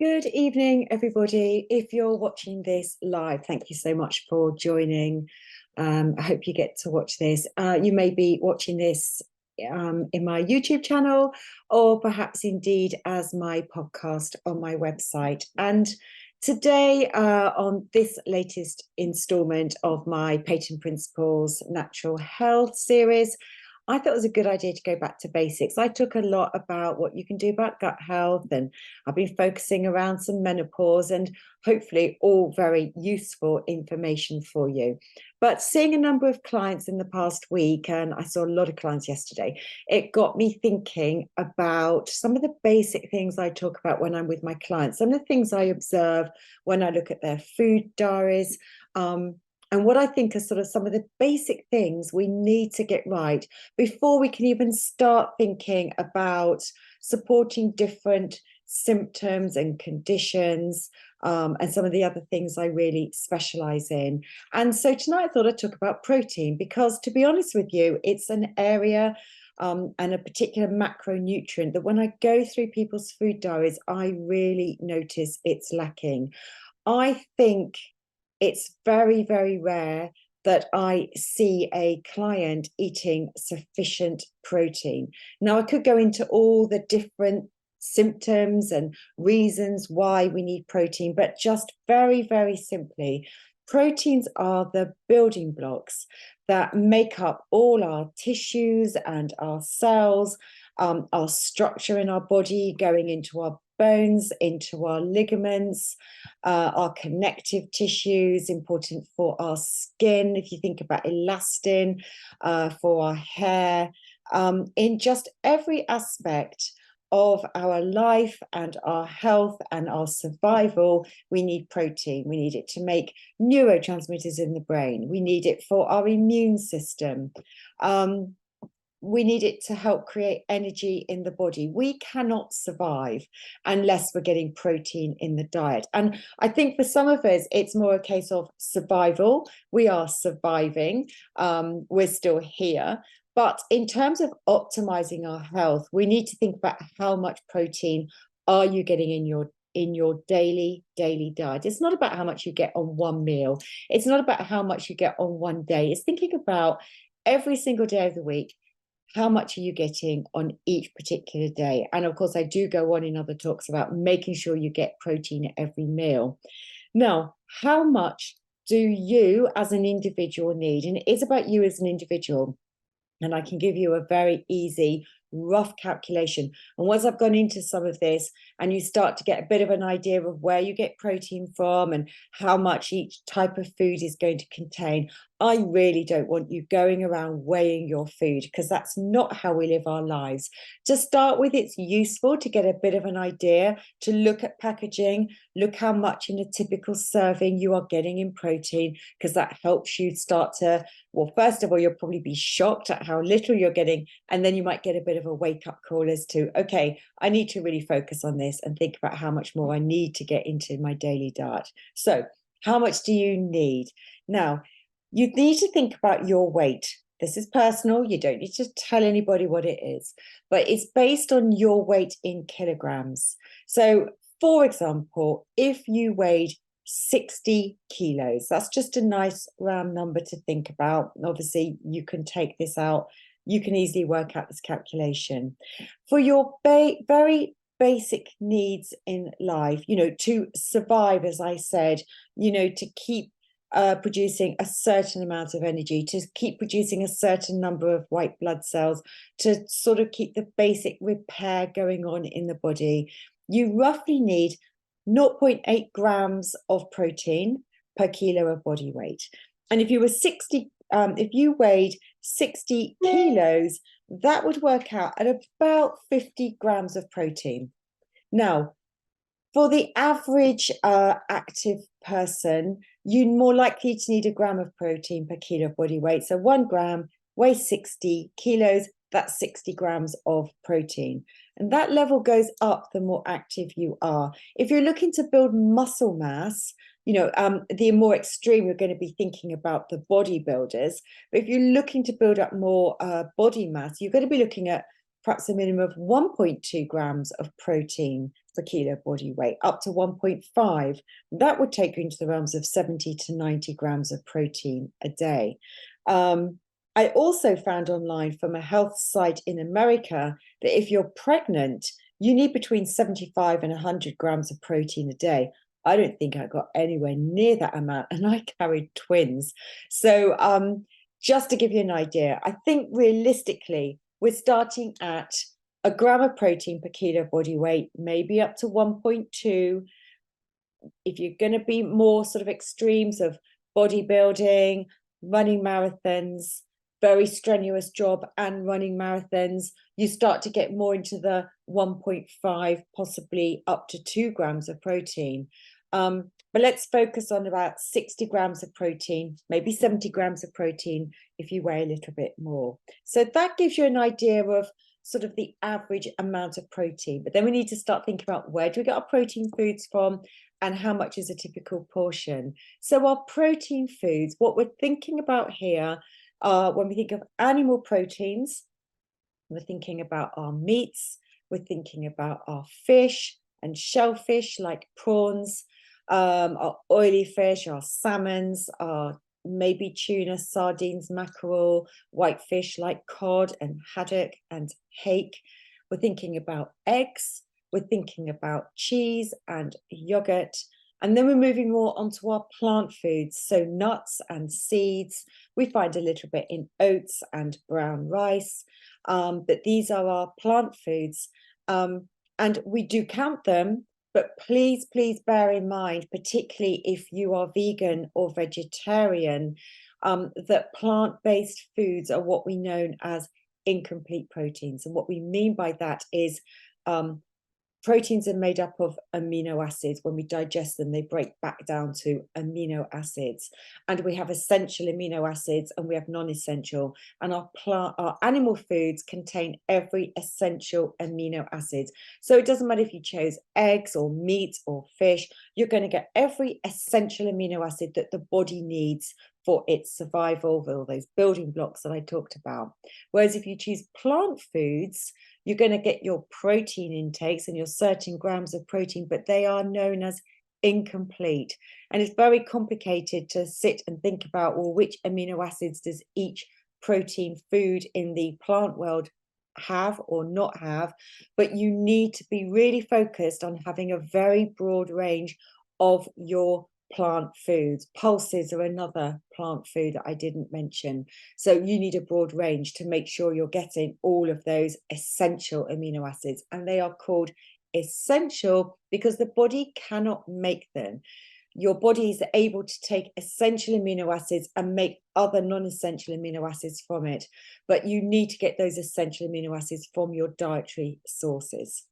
Good evening, everybody. If you're watching this live, thank you so much for joining. I hope you get to watch this. You may be watching this in my YouTube channel, or perhaps indeed as my podcast on my website. And today, on this latest installment of my Peyton Principles Natural Health series, I thought it was a good idea to go back to basics. I took a lot about what you can do about gut health, and I've been focusing around some menopause, and hopefully all very useful information for you. But seeing a number of clients in the past week, and I saw a lot of clients yesterday, it got me thinking about some of the basic things I talk about when I'm with my clients, some of the things I observe when I look at their food diaries. And what I think are sort of some of the basic things we need to get right before we can even start thinking about supporting different symptoms and conditions, and some of the other things I really specialize in. And so tonight I thought I'd talk about protein, because to be honest with you, it's an area and a particular macronutrient that when I go through people's food diaries, I really notice it's lacking. I think it's very, very rare that I see a client eating sufficient protein. Now, I could go into all the different symptoms and reasons why we need protein, but just very, very simply, proteins are the building blocks that make up all our tissues and our cells, our structure in our body, going into our bones, into our ligaments, our connective tissues, important for our skin. If you think about elastin, for our hair, in just every aspect of our life and our health and our survival, we need protein. We need it to make neurotransmitters in the brain. We need it for our immune system. We need it to help create energy in the body. We cannot survive unless we're getting protein in the diet. And I think for some of us, it's more a case of survival. We are surviving. We're still here. But in terms of optimizing our health, we need to think about how much protein are you getting in your daily diet. It's not about how much you get on one meal. It's not about how much you get on one day. It's thinking about every single day of the week. How much are you getting on each particular day? And of course, I do go on in other talks about making sure you get protein at every meal. Now, how much do you as an individual need? And it is about you as an individual. And I can give you a very easy, rough calculation. And once I've gone into some of this and you start to get a bit of an idea of where you get protein from and how much each type of food is going to contain, I really don't want you going around weighing your food, because that's not how we live our lives. To start with, it's useful to get a bit of an idea, to look at packaging, look how much in a typical serving you are getting in protein, because that helps you start to, well, first of all, you'll probably be shocked at how little you're getting, and then you might get a bit of a wake-up call as to, okay, I need to really focus on this and think about how much more I need to get into my daily diet. So how much do you need? Now, you need to think about your weight. This is personal. You don't need to tell anybody what it is, but it's based on your weight in kilograms. So, for example, if you weighed 60 kilos, that's just a nice round number to think about. Obviously, you can take this out. You can easily work out this calculation. For your very basic needs in life, to survive, as I said, to keep producing a certain amount of energy, to keep producing a certain number of white blood cells, to sort of keep the basic repair going on in the body, you roughly need 0.8 grams of protein per kilo of body weight. And if you weighed 60 kilos, that would work out at about 50 grams of protein. Now, for the average active person, you're more likely to need a gram of protein per kilo of body weight. So 1 gram weighs 60 kilos, that's 60 grams of protein. And that level goes up the more active you are. If you're looking to build muscle mass, the more extreme, you're going to be thinking about the bodybuilders. But if you're looking to build up more body mass, you're going to be looking at perhaps a minimum of 1.2 grams of protein per kilo body weight, up to 1.5. That would take you into the realms of 70 to 90 grams of protein a day. I also found online from a health site in America that if you're pregnant, you need between 75 and 100 grams of protein a day. I don't think I got anywhere near that amount, and I carried twins. So just to give you an idea, I think realistically, we're starting at a gram of protein per kilo body weight, maybe up to 1.2. If you're going to be more sort of extremes of bodybuilding, running marathons, very strenuous job and running marathons, you start to get more into the 1.5, possibly up to 2 grams of protein. But let's focus on about 60 grams of protein, maybe 70 grams of protein if you weigh a little bit more. So that gives you an idea of sort of the average amount of protein. But then we need to start thinking about where do we get our protein foods from and how much is a typical portion. So our protein foods, what we're thinking about here, when we think of animal proteins, we're thinking about our meats, we're thinking about our fish and shellfish like prawns, our oily fish, our salmons, our maybe tuna, sardines, mackerel, whitefish like cod and haddock and hake. We're thinking about eggs, we're thinking about cheese and yogurt. And then we're moving more onto our plant foods, so nuts and seeds. We find a little bit in oats and brown rice, but these are our plant foods. And we do count them, but please bear in mind, particularly if you are vegan or vegetarian, that plant-based foods are what we know as incomplete proteins. And what we mean by that is proteins are made up of amino acids. When we digest them, they break back down to amino acids. And we have essential amino acids and we have non-essential. And our animal foods contain every essential amino acid. So it doesn't matter if you chose eggs or meat or fish, you're going to get every essential amino acid that the body needs for its survival, all those building blocks that I talked about. Whereas if you choose plant foods, you're going to get your protein intakes and your certain grams of protein, but they are known as incomplete. And it's very complicated to sit and think about, well, which amino acids does each protein food in the plant world have or not have? But you need to be really focused on having a very broad range of your plant foods. Pulses are another plant food that I didn't mention. So you need a broad range to make sure you're getting all of those essential amino acids. And they are called essential because the body cannot make them. Your body is able to take essential amino acids and make other non-essential amino acids from it. But you need to get those essential amino acids from your dietary sources.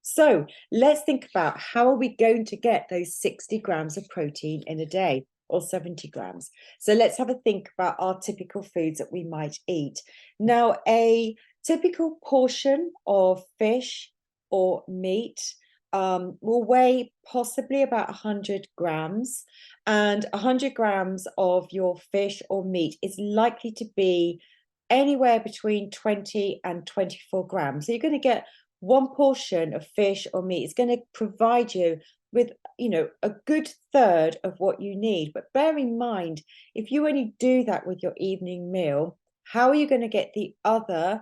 So let's think about how are we going to get those 60 grams of protein in a day or 70 grams. So let's have a think about our typical foods that we might eat. Now, a typical portion of fish or meat will weigh possibly about 100 grams, and 100 grams of your fish or meat is likely to be anywhere between 20 and 24 grams. So you're going to get one portion of fish or meat. Is going to provide you with, a good third of what you need. But bear in mind, if you only do that with your evening meal, how are you going to get the other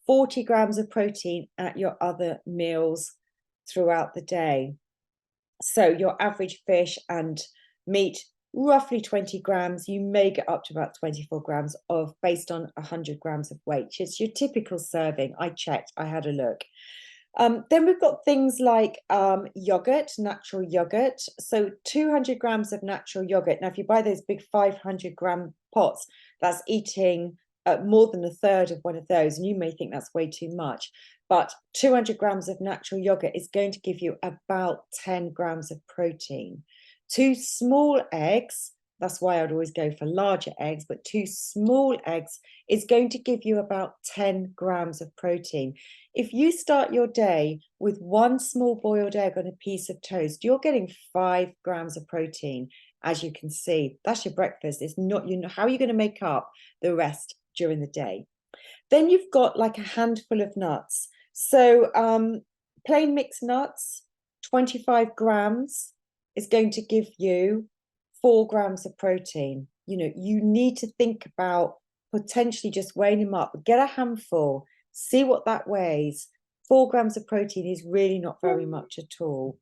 40 grams of protein at your other meals throughout the day? So your average fish and meat, roughly 20 grams. You may get up to about 24 grams of based on 100 grams of weight. It's your typical serving. I checked, I had a look. Then we've got things like yogurt, natural yogurt. So 200 grams of natural yogurt. Now, if you buy those big 500-gram pots, that's eating more than a third of one of those. And you may think that's way too much. But 200 grams of natural yogurt is going to give you about 10 grams of protein. 2 small eggs, that's why I'd always go for larger eggs, but 2 small eggs is going to give you about 10 grams of protein. If you start your day with 1 small boiled egg on a piece of toast, you're getting 5 grams of protein. As you can see, that's your breakfast. It's not, how are you going to make up the rest during the day? Then you've got like a handful of nuts. So plain mixed nuts, 25 grams is going to give you 4 grams of protein. You know, you need to think about potentially just weighing them up. Get a handful, see what that weighs. 4 grams of protein is really not very much at all.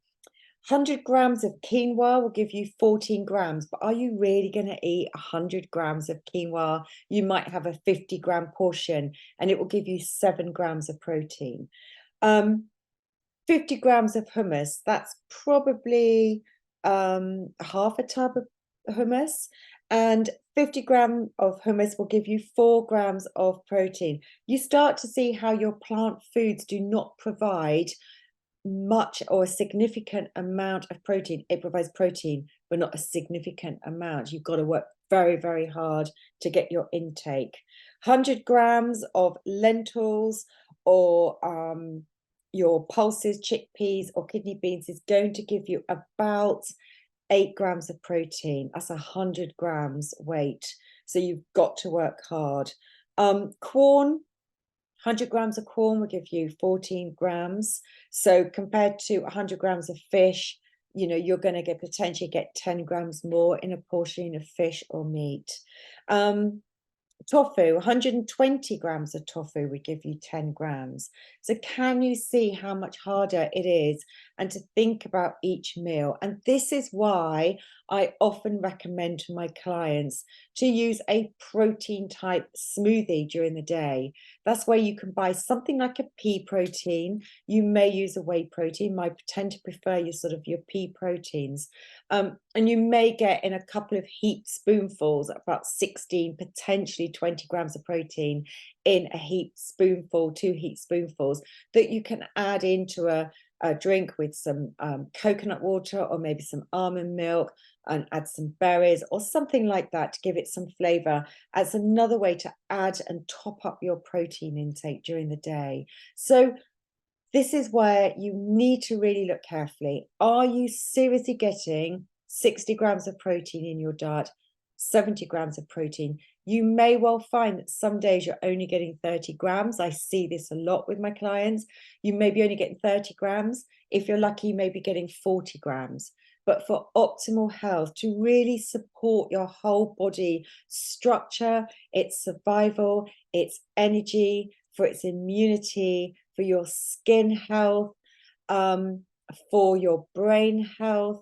100 grams of quinoa will give you 14 grams, but are you really going to eat 100 grams of quinoa? You might have a 50-gram portion and it will give you 7 grams of protein. 50 grams of hummus, that's probably half a tub of hummus, and 50 grams of hummus will give you 4 grams of protein. You start to see how your plant foods do not provide much or a significant amount of protein. It provides protein, but not a significant amount. You've got to work very, very hard to get your intake. 100 grams of lentils or your pulses, chickpeas or kidney beans is going to give you about 8 grams of protein. That's 100 grams weight. So you've got to work hard. Corn, 100 grams of corn will give you 14 grams. So compared to 100 grams of fish, you know, you're going to potentially get 10 grams more in a portion of fish or meat. Tofu, 120 grams of tofu would give you 10 grams. So can you see how much harder it is and to think about each meal? And this is why I often recommend to my clients to use a protein type smoothie during the day. That's where you can buy something like a pea protein. You may use a whey protein. I tend to prefer your pea proteins. And you may get in a couple of heaped spoonfuls, about 16, potentially 20 grams of protein in a heaped spoonful, 2 heaped spoonfuls that you can add into a drink with some coconut water or maybe some almond milk, and add some berries or something like that to give it some flavor as another way to add and top up your protein intake during the day. So this is where you need to really look carefully. Are you seriously getting 60 grams of protein in your diet, 70 grams of protein? You may well find that some days you're only getting 30 grams. I see this a lot with my clients. You may be only getting 30 grams. If you're lucky, you may be getting 40 grams. But for optimal health, to really support your whole body structure, its survival, its energy, for its immunity, for your skin health, for your brain health,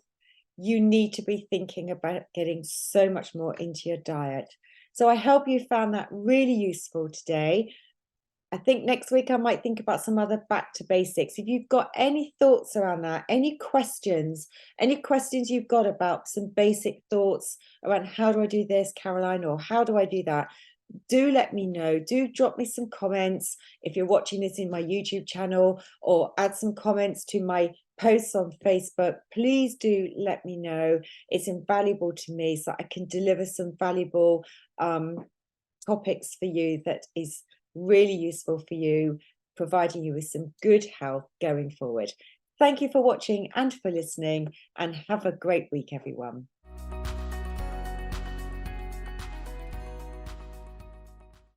you need to be thinking about getting so much more into your diet. So I hope you found that really useful today. I think next week I might think about some other back to basics. If you've got any thoughts around that, any questions you've got about some basic thoughts around how do I do this, Caroline, or how do I do that, do let me know. Do drop me some comments if you're watching this in my YouTube channel, or add some comments to my posts on Facebook. Please do let me know. It's invaluable to me so I can deliver some valuable topics for you that is really useful for you, providing you with some good health going forward. Thank you for watching and for listening, and have a great week, everyone.